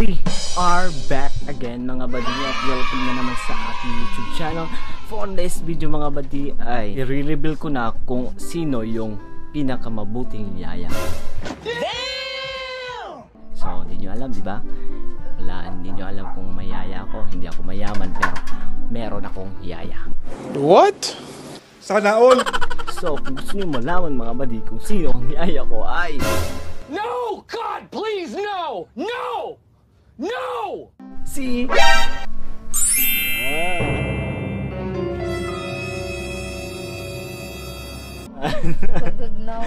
We are back again mga badi at welcome na naman sa ating YouTube channel. For this video mga badi ay i-reveal ko na kung sino yung pinakamabuting yaya. So hindi nyo alam diba? Wala, hindi nyo alam kung mayaya ako. Hindi ako mayaman pero meron akong yaya. What? Sana all! So kung gusto nyo malaman mga badi kung sino ang yaya ko ay No! God, please, no! No! No! si Good now.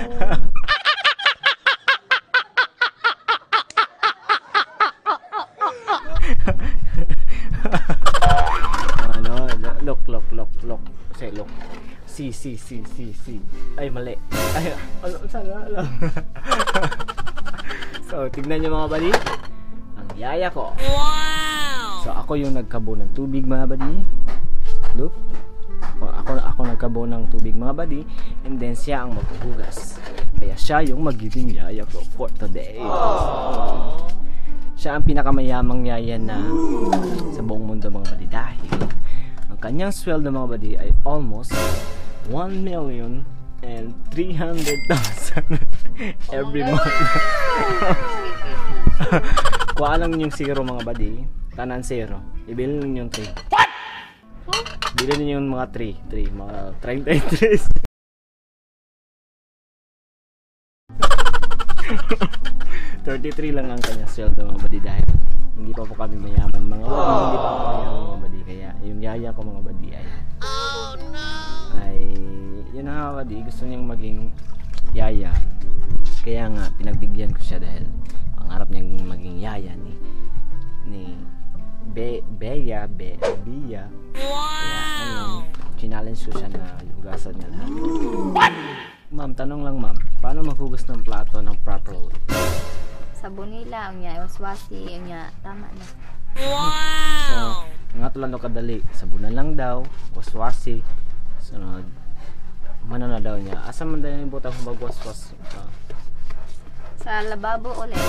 ano, look. Say look. Si. Ay, mali. Ay, ano, sana lang. So, tignan nyo mga badi. Ang yaya ko. Wow! So, ako yung nagkabo ng tubig mga badi. Look. Ako nagkabo ng tubig mga badi. And then, siya ang maghuhugas. Kaya siya yung magiging yaya ko for today. So, siya ang pinakamayamang yaya na sa buong mundo mga badi. Dahil ang kanyang sweldo mga badi ay almost 1,300,000 every month. Kuha lang yung zero mga badi. Tanan zero. Ibilin lang yung 3. What? Bilhin niyo yung mga 3. Mga 33. 33 lang ang kanyang sweldo mga badi dahil hindi pa po kami mayaman mga badi. Hindi pa po mayaman mga badi. Kaya yung yaya ko mga badi ay yun na mga badi, gusto niyang maging yaya. Kaya nga pinagbigyan ko siya dahil pangarap niyang maging yaya ni Bea. Kaya ayun, challenge ko siya na hugasan niya lahat. What? Ma'am, tanong lang ma'am, paano maghugas ng plato ng properly? Sabon nila, unya waswasi, unya tama na. Wow! So, nga tulad kadali, sabunan lang daw, waswasi. Sunod, mano na daw niya. Asa man daw yung butang magwaswas? Sa lababo ulit.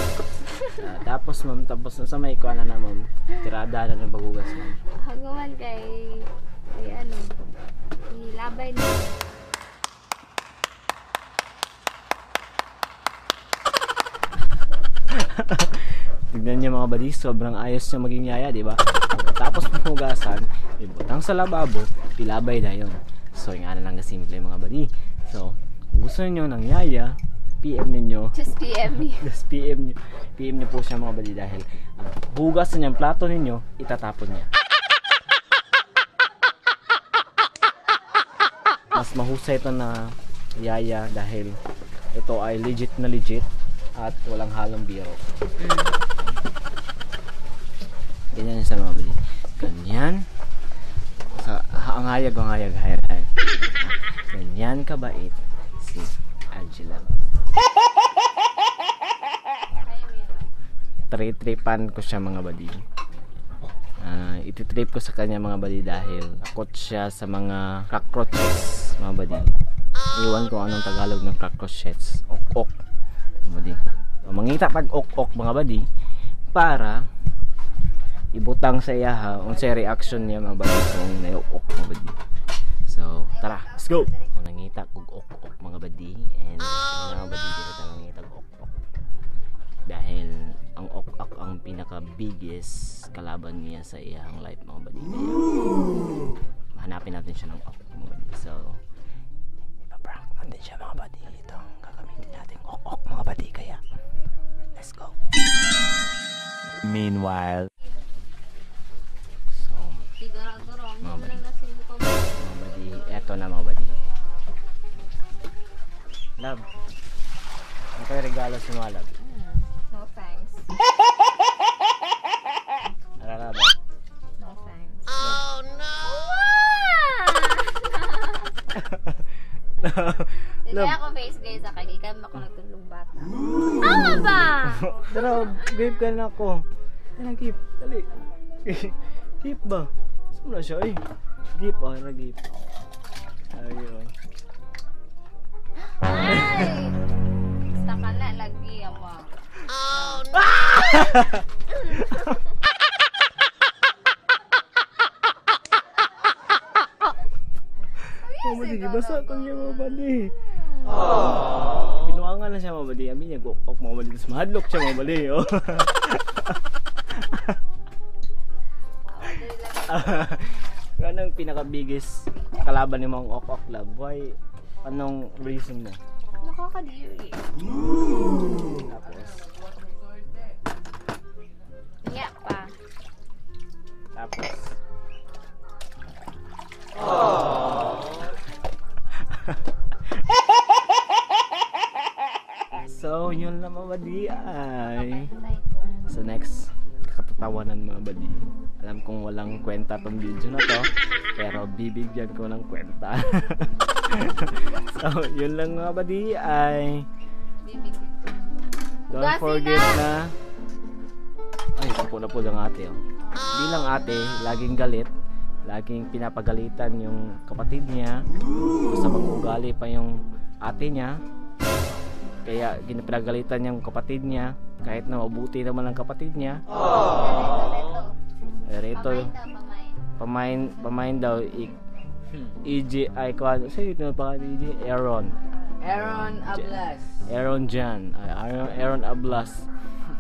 Tapos ma'am, sa may kuha na ma'am, tirada na ng baghugas ma'am. Hagawan kay ano, ilabay na. Tignan niyo mga badi, sobrang ayos niya maging yaya, di ba? Tapos maghugasan, ibutang sa lababo, pilabay na yun. So, yung na lang kasimple mga badi. So, kung gusto niyo ng yaya, PM ninyo. Just PM me. Just PM niyo po siya mga badi dahil ang hugasan niyang plato ninyo, itatapon niya. Mas mahusay ito na yaya dahil ito ay legit na legit at walang halong biro. Ganyan sa mga badi. Ganyan. Ang hayag. Ganyan kabait si Angela. Tripan ko siya mga badi. Ititrip ko sa kanya mga badi dahil takot siya sa mga cockroaches mga badi. Iwan ko anong Tagalog ng cockroaches. Ok mga badi. Mangita pag ok mga badi para ibutang sa iya ha unsay reaction niya mga badi kung nayok mga badi. So tara, let's go. Nangita kog ok mga badi and mga badi dito nangita kog ok dahil ang ok ang pinaka biggest kalaban niya sa iyang life mga badi. Kaya hanapin natin siya ng ok mga badi. So ipaprank natin siya mga badi. Ito ang gagamitin natin ok mga badi kaya let's go. Meanwhile mga badi, eto na mga badi. Love, ano kayo regalo si mga love? No thanks. Alala ba? No thanks. Oh no! Love. Ako face guys, kagikan ako nagtulong bata. Tama ba? Tara, give ka na ako. Ano, give? Dali. Give ba? Wala siya eh. Gip nag-gip. Ayun. Ay! Basta ka na lagi ama. Oh no! Mga badi, gibasa ko niya mga badi. Binuangan na siya mga badi. Abi niya, ok mga badi. Tapos mahadlok siya mga badi. Oh. Anong pinaka-biggest kalaban ni mga ok love? Why? Anong reason mo? Nakakadiri. Tapos, Iya pa. tapos. So, yun na mga badi ay. Sa next katatawanan mga badi. Alam kong walang kwenta tong video na to, pero bibigyan ko ng kwenta. So, yun lang mga badi ay. Don't Ugasin forget na. Ay, sapo na po ng ate. Oh. Bilang ate, laging galit. Laging pinapagalitan yung kapatid niya. Masamang ugali pa yung ate niya. Kaya ginapagalitan yung kapatid niya. Kahit na mabuti naman ang kapatid niya. Rito, pamain daw. EJ ay kwan. Sa'yo ito na pa EJ? Aaron Ablas. Aaron Jan. Aaron Ablas.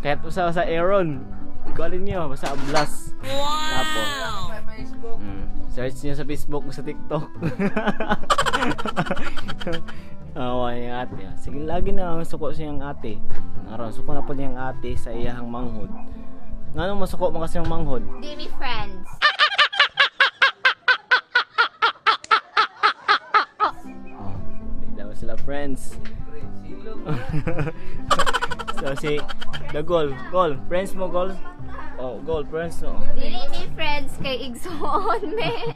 Kahit sa Aaron. Ikualin niyo. Basta Ablas. Tapos. Facebook. Search niyo sa Facebook, sa TikTok. Yung ate. Sige, lagi na suko siyang ate. Aron, suko na po niyang ate sa iyahang manghod. Ngano masuko mo kasi yung manghod? Dimi friends. Hindi daw sila friends. So si the goal, friends mo goal. Oh, goal, friends no. Dili mi friends kay Igsoon me.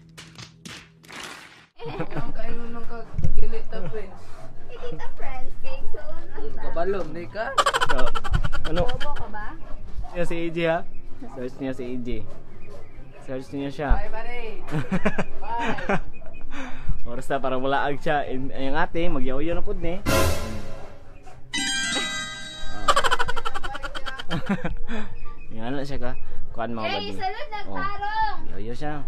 Ang kayo nung kagilit na friends. Kita friends kay Igsoon. Kabalom, di ka? So, ano? Bobo ka ba? Siya si EJ ha? Search niya si EJ. Search niya siya. Bye, buddy. Bye. Oras na para malaag siya. Yung ate, magyaw-yaw na po ni. Yan na siya ka. Kuan mga Eh, badi. salud nagtarong. Yaw-yaw siya.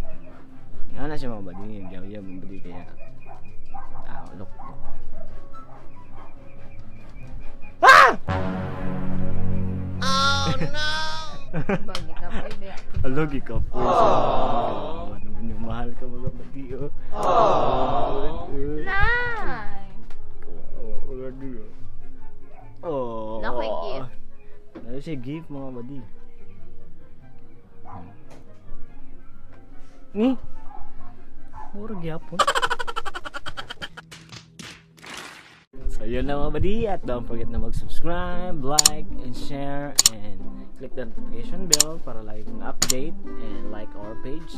Yan na siya mga badi. Yaw-yaw mga badi kaya. Look. Bagi ka pa ibe. Alogi ka po. Ano naman yung mahal ka mga badi. Nay. Oh. Nakoy gift. Ano siya gift mga badi. Ni? Mura gyapon. So yun lang mga badi, at don't forget na mag-subscribe, like, and share, and click the notification bell para lagi kong update, and like our page,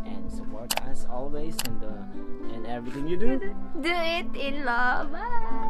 and support us always in everything you do. Do it in love. Bye.